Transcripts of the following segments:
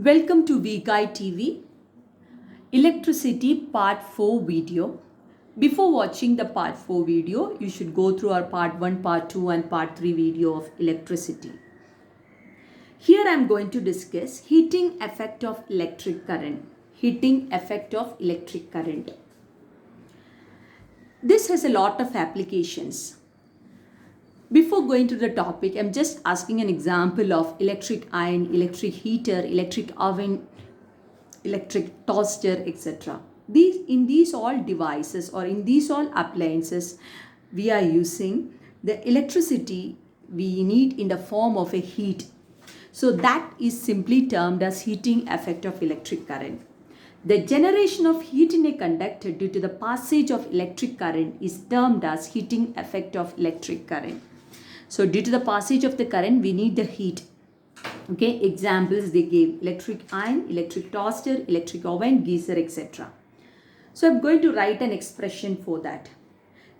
Welcome to VGuide TV Electricity Part 4 video. Before watching the Part 4 video, you should go through our Part 1, Part 2 and Part 3 video of electricity. Here I am going to discuss heating effect of electric current. Heating effect of electric current. This has a lot of applications. Before going to the topic, I'm just asking an example of electric iron, electric heater, electric oven, electric toaster, etc. In these all devices or in these all appliances, we are using the electricity we need in the form of a heat. So that is simply termed as heating effect of electric current. The generation of heat in a conductor due to the passage of electric current is termed as heating effect of electric current. So due to the passage of the current, we need the heat. Okay, examples they gave: electric iron, electric toaster, electric oven, geyser, etc. So I'm going to write an expression for that.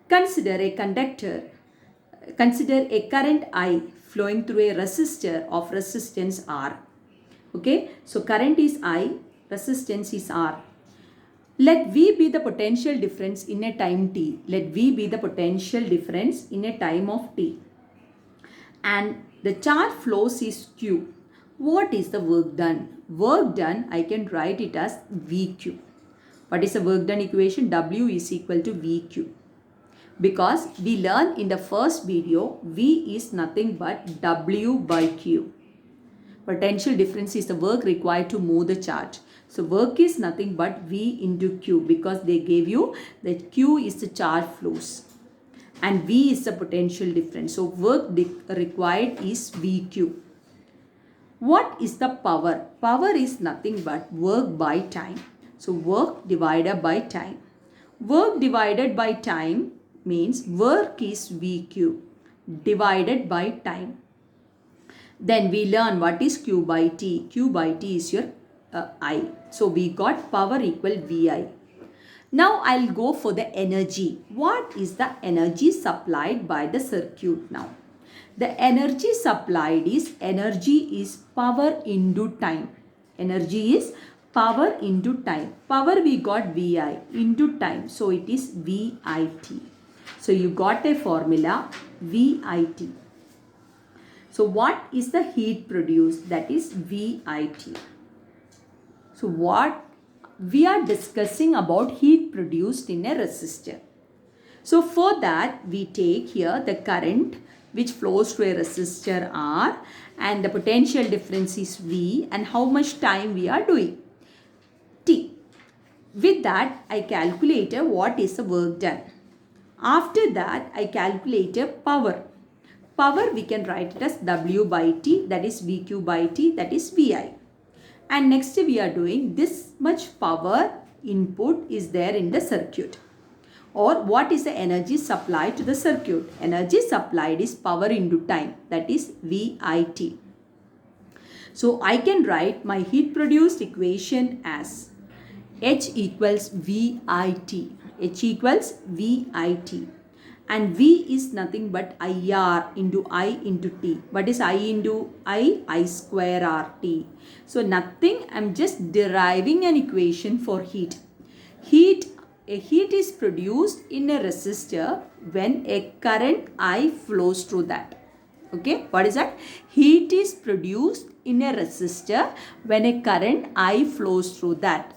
Consider a current I flowing through a resistor of resistance R. Okay, so current is I, resistance is R. Let V be the potential difference in a time t. Let V be the potential difference in a time of t. And the charge flows is Q. What is the work done? Work done, I can write it as VQ. What is the work done equation? W is equal to VQ. Because we learned in the first video, V is nothing but W by Q. Potential difference is the work required to move the charge. So work is nothing but V into Q, because they gave you that Q is the charge flows and V is the potential difference. So work required is VQ. What is the power? Power is nothing but work by time. So work divided by time. Work divided by time means work is VQ divided by time. Then we learn what is Q by T. Q by T is your I. So we got power equal VI. Now I'll go for the energy. What is the energy supplied by the circuit now? The energy supplied is power into time. Energy is power into time. Power we got VI into time. So it is VIT. So you got a formula VIT. So what is the heat produced? That is VIT. So what we are discussing about heat produced in a resistor. So for that we take here the current which flows through a resistor R, and the potential difference is V, and how much time we are doing, T. With that I calculated what is the work done. After that I calculated power. Power we can write it as W by T, that is VQ by T, that is VI. And next we are doing this much power input is there in the circuit. Or what is the energy supplied to the circuit? Energy supplied is power into time, that is VIT. So I can write my heat produced equation as H equals VIT. H equals VIT. And V is nothing but IR into I into T. What is I into I? I square RT. So nothing, I'm just deriving an equation for heat. A heat is produced in a resistor when a current I flows through that. Okay, what is that? Heat is produced in a resistor when a current I flows through that.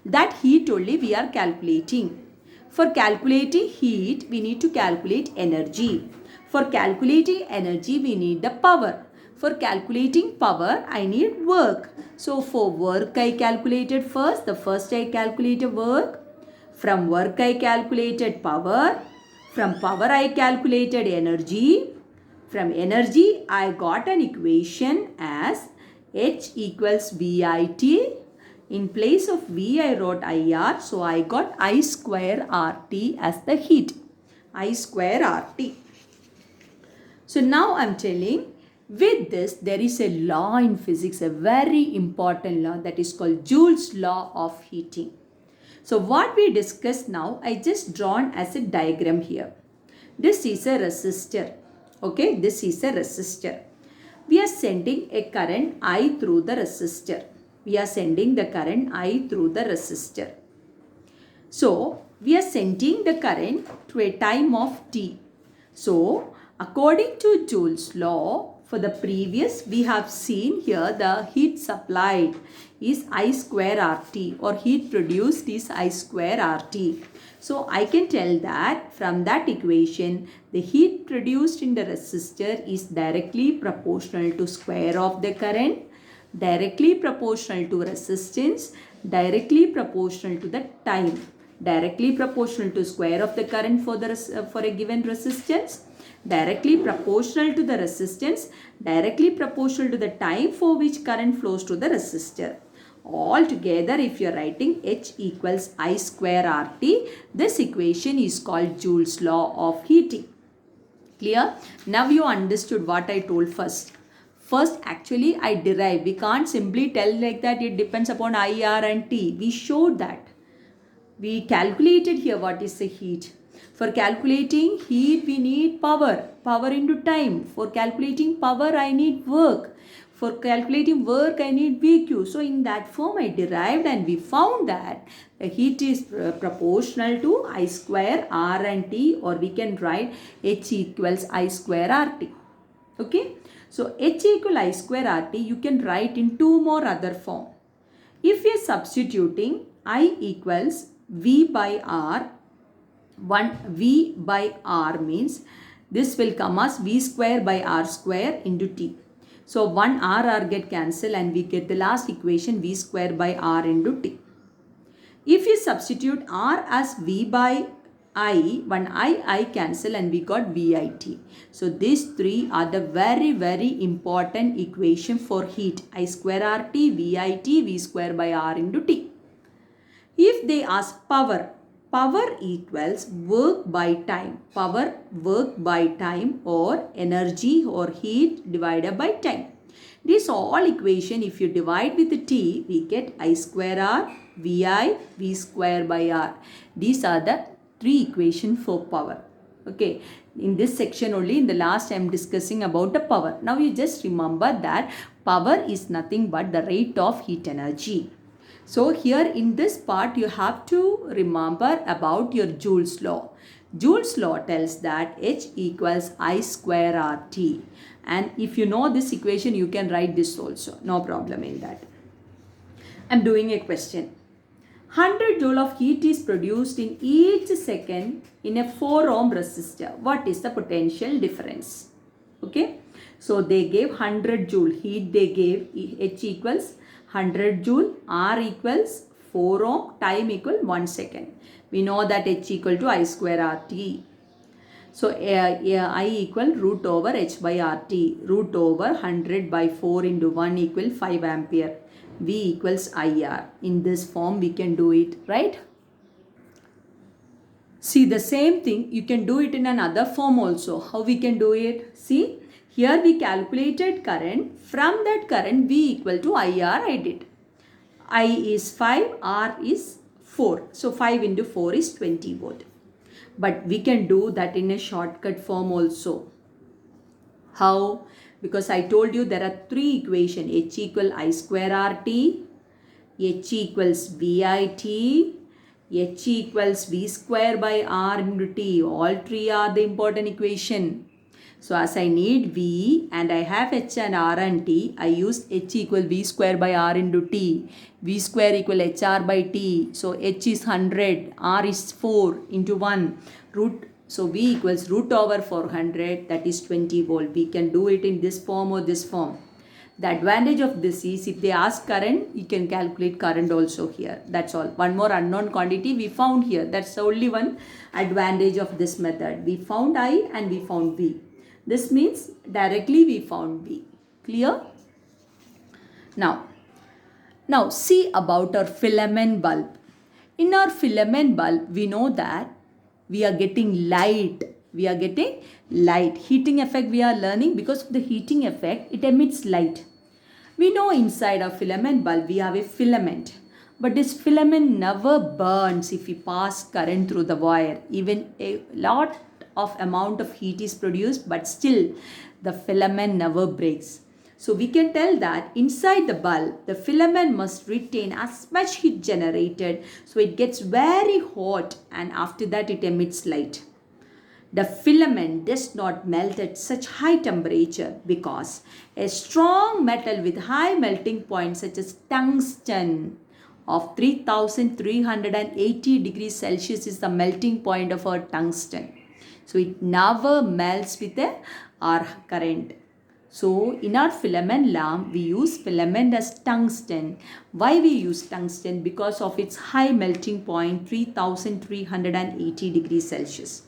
That heat only we are calculating. For calculating heat, we need to calculate energy. For calculating energy, we need the power. For calculating power, I need work. So for work, I calculated first. The first I calculated work. From work, I calculated power. From power, I calculated energy. From energy, I got an equation as H equals VIT. In place of V, I wrote IR. So I got I square RT as the heat. I square RT. So now I'm telling, with this, there is a law in physics, a very important law, that is called Joule's law of heating. So what we discussed now, I just drawn as a diagram here. This is a resistor. Okay, this is a resistor. We are sending a current I through the resistor. We are sending the current I through the resistor. So, we are sending the current to a time of t. So, according to Joule's law, for the previous, we have seen here the heat supplied is I square RT, or heat produced is I square RT. So, I can tell that from that equation, the heat produced in the resistor is directly proportional to square of the current, directly proportional to resistance, directly proportional to the time, directly proportional to square of the current for a given resistance, directly proportional to the resistance, directly proportional to the time for which current flows to the resistor. All together, if you are writing H equals I square RT, this equation is called Joule's law of heating. Clear? Now you understood what I told first. First, actually, I derive. We can't simply tell like that it depends upon I, R and T. We showed that. We calculated here what is the heat. For calculating heat, we need power. Power into time. For calculating power, I need work. For calculating work, I need VQ. So, in that form, I derived and we found that the heat is proportional to I square R and T, or we can write H equals I square RT. Okay. So, H equal I square RT, you can write in two more other form. If we are substituting I equals V by R, 1 V by R means this will come as V square by R square into T. So 1 R get cancelled and we get the last equation V square by R into T. If you substitute R as V by I, one I cancel and we got VIT. So these three are the very important equation for heat. I square RT, VIT, V square by R into T. If they ask power, power equals work by time. Power, work by time, or energy or heat divided by time. This all equation, if you divide with the T, we get I square R, VI, V square by R. These are the three equations for power. Okay. In this section only, in the last I am discussing about the power. Now you just remember that power is nothing but the rate of heat energy. So here in this part you have to remember about your Joule's law. Joule's law tells that H equals I square RT. And if you know this equation, you can write this also. No problem in that. I am doing a question. 100 joule of heat is produced in each second in a 4 ohm resistor. What is the potential difference? Okay. So they gave 100 joule heat. They gave H equals 100 joule, R equals 4 ohm, time equal 1 second. We know that H equal to I square RT. So I equal root over H by RT. Root over 100 by 4 into 1 equal 5 ampere. V equals IR. In this form we can do it, right? See, the same thing you can do it in another form also. How we can do it? See, here we calculated current. From that current V equal to IR I did. I is 5, R is 4. So 5 into 4 is 20 volt. But we can do that in a shortcut form also. How? Because I told you there are three equations. H equal I square RT, H equals VIT, H equals V square by R into T. All three are the important equation. So as I need V and I have H and R and T, I use H equal V square by R into T. V square equal HR by T. So H is 100, R is 4 into 1 root. So V equals root over 400, that is 20 volt. We can do it in this form or this form. The advantage of this is if they ask current, you can calculate current also here. That's all. One more unknown quantity we found here. That's the only one advantage of this method. We found I and we found V. This means directly we found V. Clear? Now see about our filament bulb. In our filament bulb, we know that we are getting light. Heating effect we are learning. Because of the heating effect, it emits light. We know inside a filament bulb we have a filament. But this filament never burns if we pass current through the wire. Even a lot of amount of heat is produced, but still the filament never breaks. So we can tell that inside the bulb, the filament must retain as much heat generated, so it gets very hot and after that it emits light. The filament does not melt at such high temperature because a strong metal with high melting point such as tungsten of 3380 degrees Celsius is the melting point of our tungsten. So it never melts with a R current. So in our filament lamp, we use filament as tungsten. Why we use tungsten? Because of its high melting point 3380 degrees Celsius.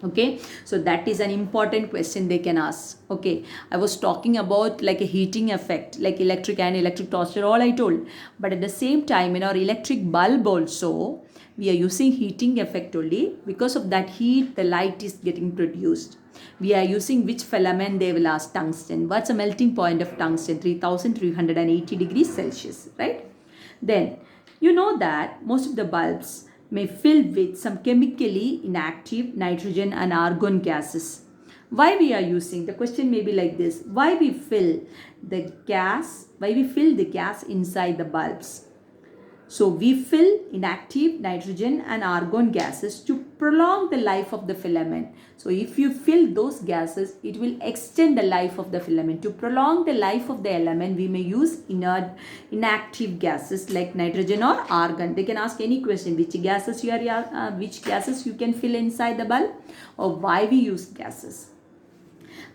Okay, so that is an important question they can ask. Okay, I was talking about like a heating effect, like electric and electric toaster, all I told. But at the same time, in our electric bulb also, we are using heating effect only. Because of that heat, the light is getting produced. We are using which filament? They will ask tungsten. What's the melting point of tungsten? 3380 degrees Celsius, right? Then, you know that most of the bulbs may fill with some chemically inactive nitrogen and argon gases. Why we are using? The question may be like this. Why we fill the gas inside the bulbs? So we fill inactive nitrogen and argon gases to prolong the life of the filament. So if you fill those gases, it will extend the life of the filament. To prolong the life of the element, we may use inactive gases like nitrogen or argon. They can ask any question, which gases you can fill inside the bulb, or why we use gases.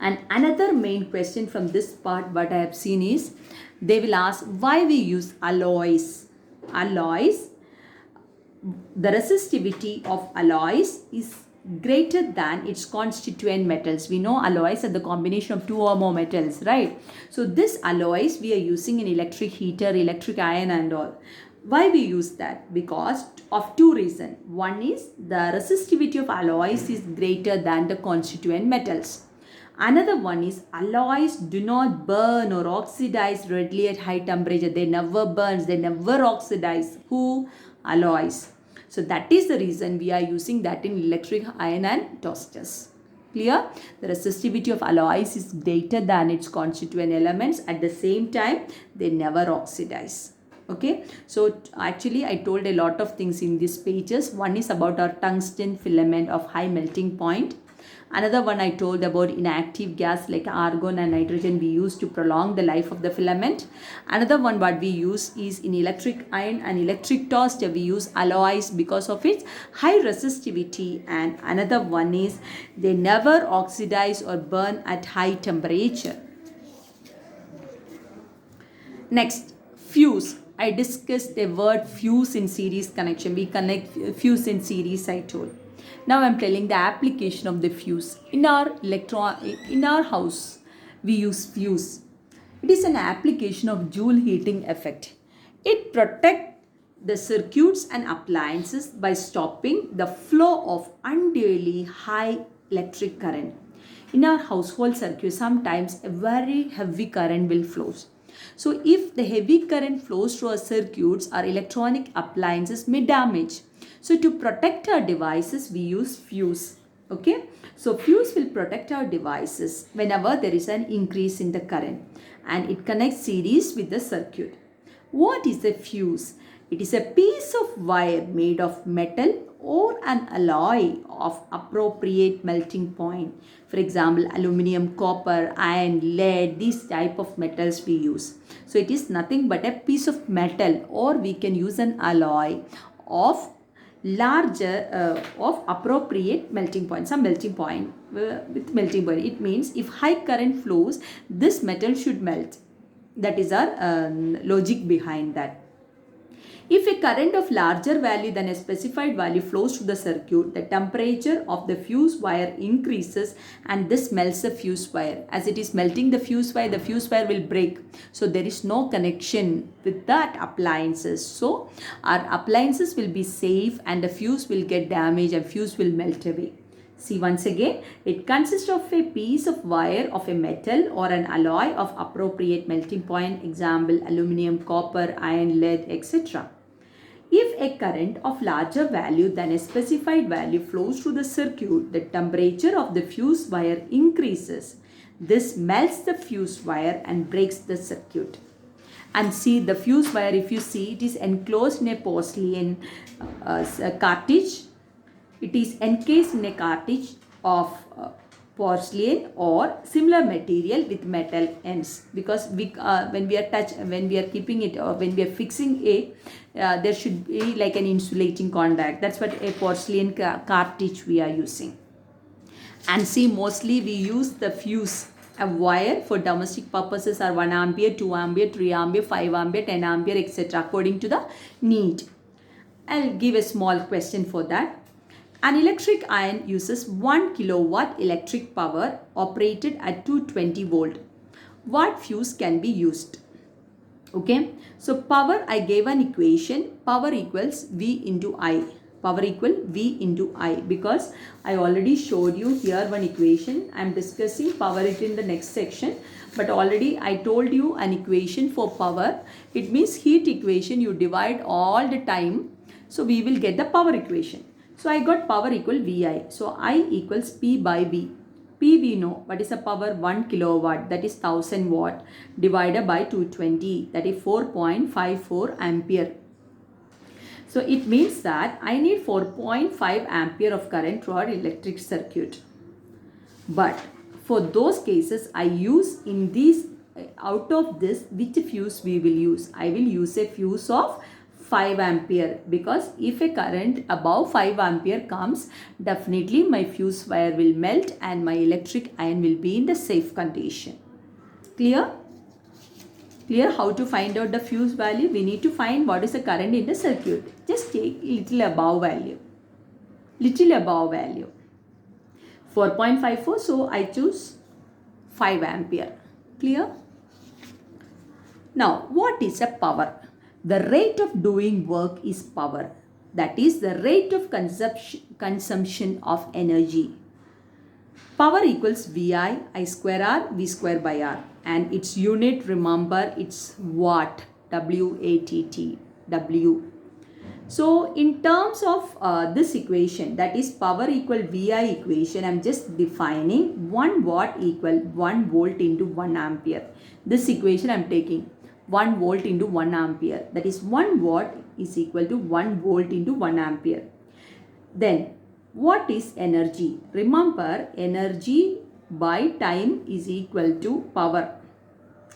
And another main question from this part what I have seen is, they will ask why we use alloys. The resistivity of alloys is greater than its constituent metals. We know alloys are the combination of two or more metals, right? So this alloys we are using in electric heater, electric iron and all. Why we use that? Because of two reasons. One is the resistivity of alloys is greater than the constituent metals. Another one is alloys do not burn or oxidize readily at high temperature. They never burn, they never oxidize. Who? Alloys. So that is the reason we are using that in electric iron and toasters. Clear? The resistivity of alloys is greater than its constituent elements. At the same time, they never oxidize. Okay, so actually I told a lot of things in these pages. One is about our tungsten filament of high melting point. Another one I told about inactive gas like argon and nitrogen we use to prolong the life of the filament. Another one what we use is in electric iron and electric toaster we use alloys because of its high resistivity. And another one is they never oxidize or burn at high temperature. Next, fuse. I discussed the word fuse in series connection. We connect fuse in series I told. Now I am telling the application of the fuse. In our house, we use fuse. It is an application of Joule heating effect. It protects the circuits and appliances by stopping the flow of unduly high electric current. In our household circuit, sometimes a very heavy current will flow. So if the heavy current flows through our circuits, our electronic appliances may damage. So to protect our devices, we use fuse. Okay. So fuse will protect our devices whenever there is an increase in the current, and it connects series with the circuit. What is a fuse? It is a piece of wire made of metal or an alloy of appropriate melting point. For example, aluminum, copper, iron, lead, these type of metals we use. So it is nothing but a piece of metal, or we can use an alloy of of appropriate melting point, some melting point with melting point. It means if high current flows, this metal should melt. That is our logic behind that. If a current of larger value than a specified value flows through the circuit, the temperature of the fuse wire increases and this melts the fuse wire. As it is melting the fuse wire will break. So there is no connection with that appliances. So our appliances will be safe and the fuse will get damaged and fuse will melt away. See once again, it consists of a piece of wire of a metal or an alloy of appropriate melting point, example aluminum, copper, iron, lead, etc. If a current of larger value than a specified value flows through the circuit, the temperature of the fuse wire increases. This melts the fuse wire and breaks the circuit. And see the fuse wire, if you see, it is enclosed in a porcelain cartridge. It is encased in a cartridge of porcelain or similar material with metal ends, because when we are keeping it, or when we are fixing it, there should be like an insulating contact. That's what a porcelain cartridge we are using. And see, mostly we use the fuse, a wire for domestic purposes are 1 ampere, 2 ampere, 3 ampere, 5 ampere, 10 ampere, etc. according to the need. I'll give a small question for that. An electric iron uses 1 kilowatt electric power operated at 220 volt. What fuse can be used? Okay, so power, I gave an equation, power equals V into I. Power equal V into I, because I already showed you here one equation. I am discussing power it in the next section, but already I told you an equation for power. It means heat equation, you divide all the time, so we will get the power equation. So I got power equal VI. So I equals P by V. P we know, what is the power? 1 kilowatt, that is 1000 watt, divided by 220, that is 4.54 ampere. So it means that I need 4.5 ampere of current through our electric circuit. But for those cases, I use in these, out of this, which fuse we will use? I will use a fuse of 5 ampere, because if a current above 5 ampere comes, definitely my fuse wire will melt and my electric iron will be in the safe condition. Clear? Clear how to find out the fuse value? We need to find what is the current in the circuit. Just take little above value. Little above value. 4.54, so I choose 5 ampere. Clear? Now, what is a power? The rate of doing work is power. That is the rate of consumption of energy. Power equals VI, I square R, V square by R. And its unit, remember, it's watt, W-A-T-T, W. So in terms of this equation, that is power equal VI equation, I'm just defining 1 watt equal 1 volt into 1 ampere. This equation I'm taking 1 volt into 1 ampere. That is 1 watt is equal to 1 volt into 1 ampere. Then what is energy? Remember, energy by time is equal to power.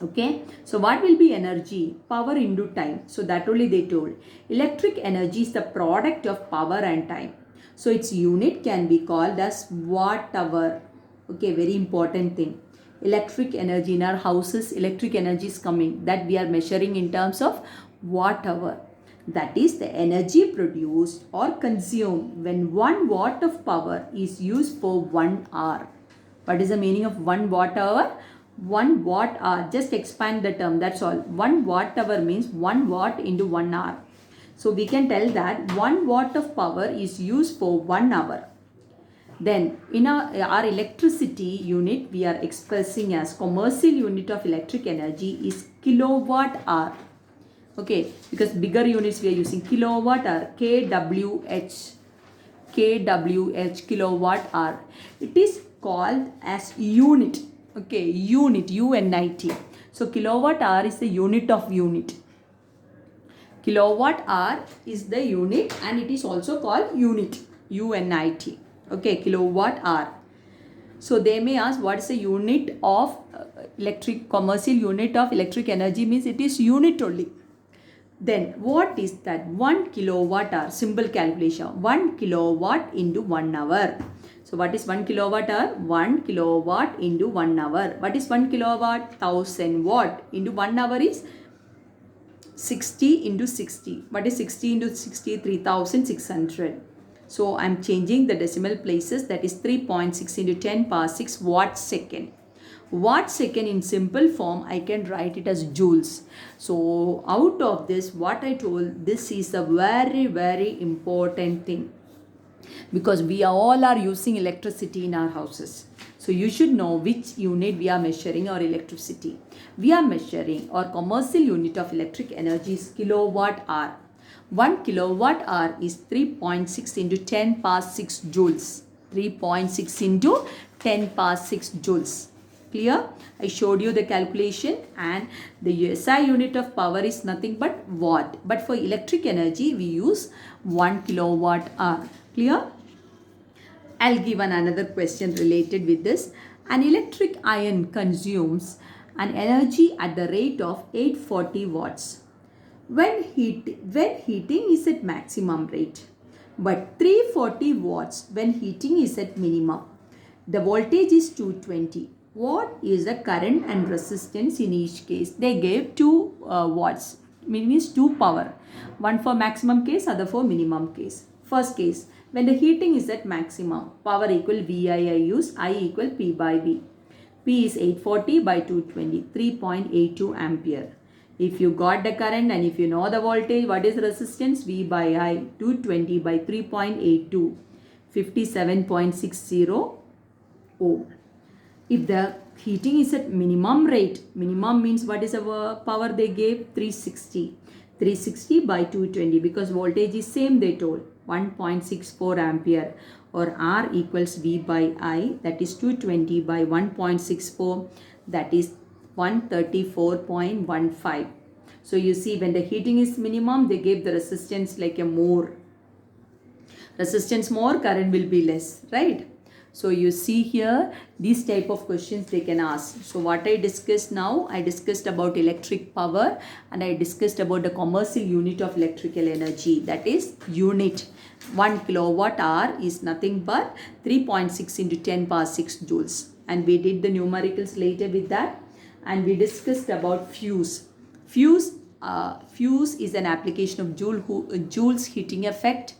Okay, so what will be energy? Power into time. So that only they told. Electric energy is the product of power and time. So its unit can be called as watt hour. Okay, very important thing. Electric energy in our houses, electric energy is coming, that we are measuring in terms of watt hour. That is the energy produced or consumed when 1 watt of power is used for 1 hour. What is the meaning of 1 watt hour? 1 watt hour, just expand the term, that's all. 1 watt hour means 1 watt into 1 hour. So we can tell that 1 watt of power is used for 1 hour. Then in our electricity unit, we are expressing as commercial unit of electric energy is kilowatt hour. Okay, because bigger units we are using kilowatt hour, kWh, kilowatt hour. It is called as unit. Okay, unit, UNIT. So kilowatt hour is the unit of unit. Kilowatt hour is the unit and it is also called unit, UNIT. Okay, kilowatt hour. So they may ask what is the unit of commercial unit of electric energy, means it is unit only. Then what is that? 1 kilowatt hour, simple calculation, 1 kilowatt into 1 hour. So what is 1 kilowatt hour? 1 kilowatt into 1 hour. What is 1 kilowatt? 1000 watt into 1 hour is 60 into 60. What is 60 into 60? 3600. So I am changing the decimal places, that is 3.6 into 10 power 6 watt second. Watt second in simple form, I can write it as joules. So out of this, what I told, this is a very, very important thing. Because we all are using electricity in our houses. So you should know which unit we are measuring our electricity. We are measuring our commercial unit of electric energy is kilowatt hour. 1 kilowatt hour is 3.6 into 10 power 6 joules. 3.6 into 10 power 6 joules. Clear? I showed you the calculation, and the SI unit of power is nothing but watt. But for electric energy, we use 1 kilowatt hour. Clear? I'll give another question related with this. An electric iron consumes an energy at the rate of 840 watts when heating is at maximum rate, but 340 watts when heating is at minimum. The voltage is 220. What is the current and resistance in each case? They gave 2 watts, means 2 power. One for maximum case, other for minimum case. First case, when the heating is at maximum, power equal VI I use, I equal P by V. P is 840 by 220, 3.82 ampere. If you got the current and if you know the voltage, what is resistance? V by I, 220 by 3.82, 57.60 ohm. If the heating is at minimum rate, minimum means what is our power they gave? 360. 360 by 220, because voltage is same they told, 1.64 ampere, or R equals V by I, that is 220 by 1.64, that is 134.15. So you see, when the heating is minimum, they gave the resistance like a more. Resistance more, current will be less, right? So you see here, these type of questions they can ask. So what I discussed now, I discussed about electric power, and I discussed about the commercial unit of electrical energy, that is unit. 1 kilowatt hour is nothing but 3.6 into 10 power 6 joules. And we did the numericals later with that, and we discussed about fuse. Fuse is an application of Joule's heating effect.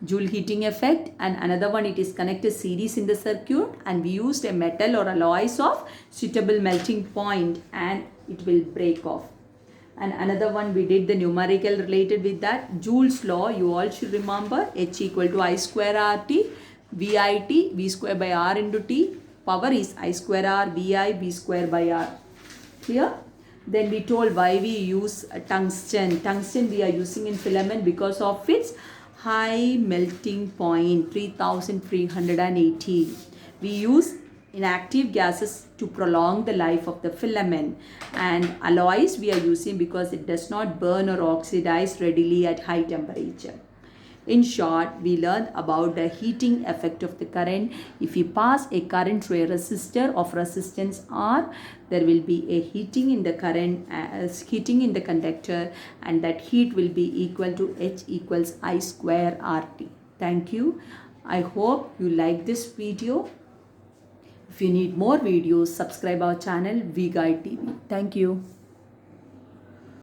Joule heating effect, and another one, it is connected series in the circuit, and we used a metal or alloys of suitable melting point and it will break off. And another one, we did the numerical related with that. Joule's law, you all should remember, H equal to I square RT, VIT, V square by R into T. Power is I square R, VI, V square by R. Clear? Then we told why we use tungsten. Tungsten we are using in filament because of its high melting point, 3380. We use inactive gases to prolong the life of the filament, and alloys we are using because it does not burn or oxidize readily at high temperature. In short, we learned about the heating effect of the current. If we pass a current through a resistor of resistance R, there will be a heating in the current, heating in the conductor, and that heat will be equal to H equals I square RT. Thank you. I hope you like this video. If you need more videos, subscribe our channel V Guide TV. Thank you.